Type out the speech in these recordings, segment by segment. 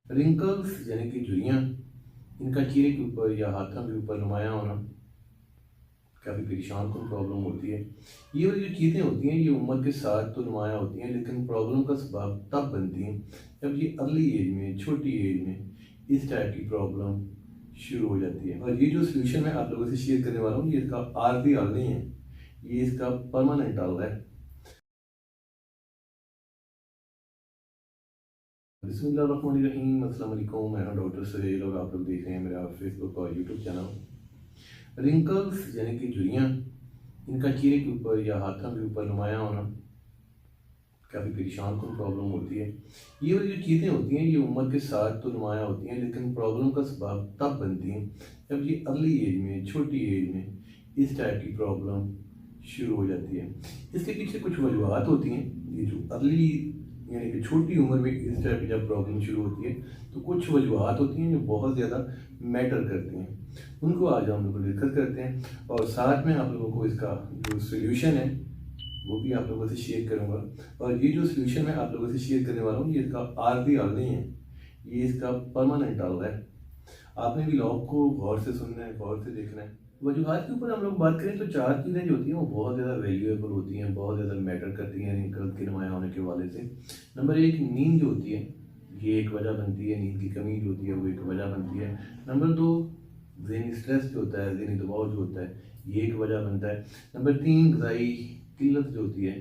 Wrinkles यानी कि झुर्रियाँ, इनका चेहरे के ऊपर या हाथों के ऊपर नुमायाँ होना काफ़ी परेशान कौन प्रॉब्लम होती है। ये वाली जो चीज़ें होती हैं ये उम्र के साथ तो नुमायाँ होती हैं, लेकिन प्रॉब्लम का सबब तब बनती हैं जब ये अर्ली एज में, छोटी एज में इस टाइप की प्रॉब्लम शुरू हो जाती है। और ये जो सोल्यूशन मैं आप लोगों से शेयर करने वाला हूँ, ये इसका आर्जी हल नहीं है, ये इसका परमानेंट हल है। बिस्मिल्लाहिर्रहमानिर्रहीम, अस्सलाम वालेकुम। मैं हूं डॉक्टर सुहेल और आप लोग देख रहे हैं मेरा फेसबुक और यूट्यूब चैनल। रिंकल्स यानी कि झुर्रियाँ, इनका चेहरे के ऊपर या हाथों के ऊपर नुमायाँ होना काफ़ी परेशान कौन प्रॉब्लम होती है। ये वाली जो चीज़ें होती हैं ये उम्र के साथ तो नुमायाँ होती हैं, लेकिन प्रॉब्लम का सबब तब बनती हैं जब ये अर्ली एज में, छोटी एज में इस टाइप की प्रॉब्लम शुरू हो जाती है। इसके पीछे कुछ वजूहत होती हैं। ये जो अर्ली यानी कि छोटी उम्र में इस टाइप की जब प्रॉब्लम शुरू होती है तो कुछ वजूहत होती हैं जो बहुत ज़्यादा मैटर करती हैं, उनको आज हम लोग डिस्कस करते हैं और साथ में आप लोगों को इसका जो सोल्यूशन है वो भी आप लोगों से शेयर करूंगा। और ये जो सोल्यूशन मैं आप लोगों से शेयर करने वाला हूँ ये इसका आर्जी हल नहीं है, ये इसका परमानेंट हल है। आपने भी लॉग को गौर से सुनना है, गौर से देखना है। वजूहत के ऊपर हम लोग बात करें तो चार चीज़ें जो होती हैं वो बहुत ज़्यादा वैल्यूएबल होती हैं, बहुत ज़्यादा मैटर करती हैं रिंकल्स के नुमायाँ होने के हवाले से। नंबर एक, नींद जो होती है ये एक वजह बनती है, नींद की कमी जो होती है वो एक वजह बनती है। नंबर दो, ज़हनी स्ट्रेस जो होता है, ज़हनी दबाव जो होता है ये एक वजह बनता है। नंबर तीन, ग़िज़ाई किल्लत जो होती है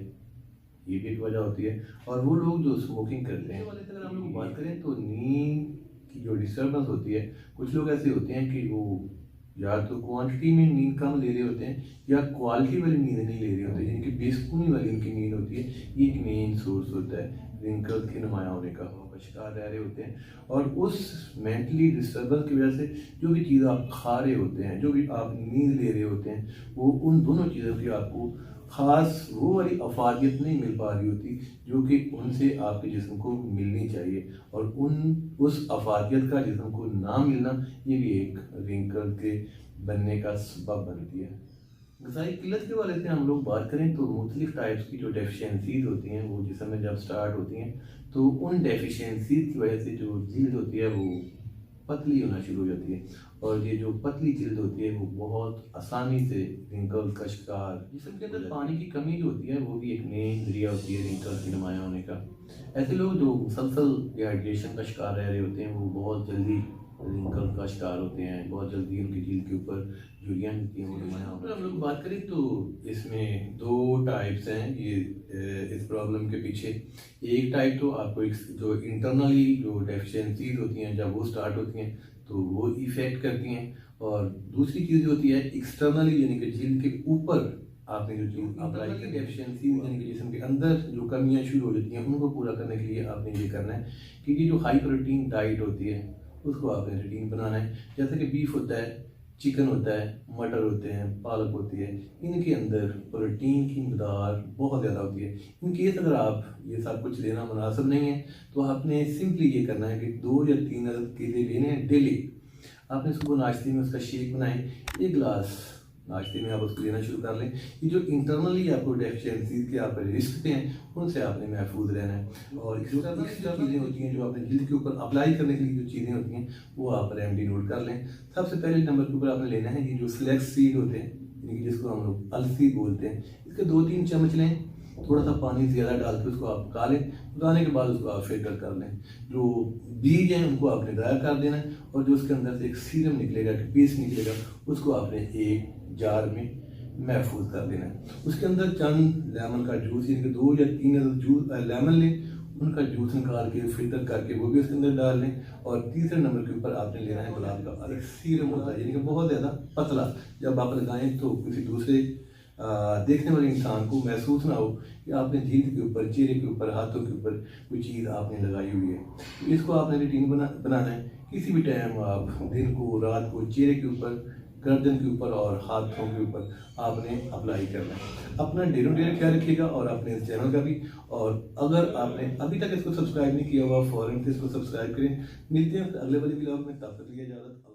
ये भी एक वजह होती है। और वो लोग जो स्मोकिंग करते हैं वाले अगर हम लोग बात करें तो नींद की जो डिस्टर्बेंस होती है, कुछ लोग ऐसे होते हैं कि वो या तो क्वांटिटी में नींद कम ले रहे होते हैं या क्वालिटी वाली नींद नहीं ले रहे होते, यानी कि बेसुकूनी वाली उनकी नींद होती है। ये एक मेन सोर्स होता है रिंकल्स के नुमायाँ होने का, शिकार रह रहे होते हैं। और उस मेंटली डिस्टर्बेंस की वजह से जो भी चीज़ आप खा रहे होते हैं, जो भी आप नींद ले रहे होते हैं, वो उन दोनों चीज़ों की आपको ख़ास वो वाली अफादियत नहीं मिल पा रही होती जो कि उनसे आपके जिस्म को मिलनी चाहिए। और उस अफादियत का जिस्म को ना मिलना ये भी एक रिंकल के बनने का सबब बनती है। ग़िज़ाई किल्लत के वाले से हम लोग बात करें तो मुख्तलिफ टाइप्स की जो डेफिशिएंसीज होती हैं वो जिस्म में जब स्टार्ट होती हैं तो उन डेफिशिएंसीज की वजह से जो जिल्द होती है वो पतली होना शुरू हो जाती है। और ये जो पतली जिल्द होती है वो बहुत आसानी से रिंकल्स का शिकार। जिसम के अंदर पानी की कमी जो होती है वो भी एक मेन जरिया होती है रिंकल्स के नुमायाँ होने का। ऐसे लोग जो मुसलसल डिहाइड्रेशन का शिकार रह रहे होते हैं वो बहुत जल्दी रिंकल का शिकार होते हैं, बहुत जल्दी उनकी जिल्द के ऊपर झुर्रियाँ होती हैं वो नुमायाँ। अगर हम लोग बात करें तो इसमें दो टाइप्स हैं ये इस प्रॉब्लम के पीछे। एक टाइप तो आपको जो इंटरनली जो डेफिशिएंसीज होती हैं जब वो स्टार्ट होती हैं तो वो इफ़ेक्ट करती हैं, और दूसरी चीज़ जो होती है एक्सटर्नली यानी कि जिल्द के ऊपर आपने जो चीज़ अप्लाई की डेफिशिएंसीज यानी कि जिस्म के अंदर जो कमियां शुरू हो जाती हैं उनको पूरा करने के लिए आपने ये करना है कि ये जो हाई प्रोटीन डाइट होती है उसको आपने रूटीन बनाना है। जैसे कि बीफ होता है, चिकन होता है, मटर होते हैं, पालक होती है, इनके अंदर प्रोटीन की मकदार बहुत ज़्यादा होती है। इन केस अगर आप ये सब कुछ लेना मुनासिब नहीं है तो आपने सिंपली ये करना है कि 2 या 3 अदद केले लेने हैं डेली। आपने सुबह नाश्ते में उसका शेक बनाएं, 1 गिलास नाश्ते में आप उसको लेना शुरू कर लें। ये जो इंटरनली आपको डेफिशिएंसीज के आप रिस्क पे हैं उनसे आपने महफूज रहना है। और जो चीज़ें होती हैं जो आपने जिल्द के ऊपर अप्लाई करने के लिए जो चीज़ें होती हैं वो आप रेमेडी नोट कर लें। सबसे पहले नंबर के ऊपर आपने लेना है ये जो फ्लैक्स सीड होते हैं, यानी कि जिसको हम लोग अलसी बोलते हैं, इसके 2-3 चम्मच लें, थोड़ा सा पानी ज़्यादा डाल के उसको आप पका लें। पकाने के बाद उसको आप फिल्टर कर लें। जो बीज हैं उनको आपने गायब कर देना है और जो उसके अंदर से एक सीरम निकलेगा, एक पेस्ट निकलेगा, उसको आपने एक जार में महफूज कर देना है। उसके अंदर चंद लेमन का जूस यानी कि 2 या 3 जूस लेमन लें, उनका जूस निकाल के फिल्टर करके वो भी उसके अंदर डाल लें। और तीसरे नंबर के ऊपर आपने लेना है गुलाब का अलग सीरम होता है, यानी कि बहुत ज़्यादा पतला। जब आप लगाएं तो किसी दूसरे देखने वाले इंसान को महसूस ना हो कि आपने जिल्द के ऊपर, चेहरे के ऊपर, हाथों के ऊपर कोई चीज़ आपने लगाई हुई है। तो इसको आपने रूटीन बनाना है। किसी भी टाइम आप दिन को, रात को चेहरे के ऊपर, गर्दन के ऊपर और हाथों के ऊपर आपने अप्लाई करना है। अपना डेली ख्याल रखिएगा और अपने इस चैनल का भी। और अगर आपने अभी तक इसको सब्सक्राइब नहीं किया हुआ फ़ौरन से इसको सब्सक्राइब करें। मिलते हैं अगले वाले ब्लॉग में, तब तक के लिए इजाज़त।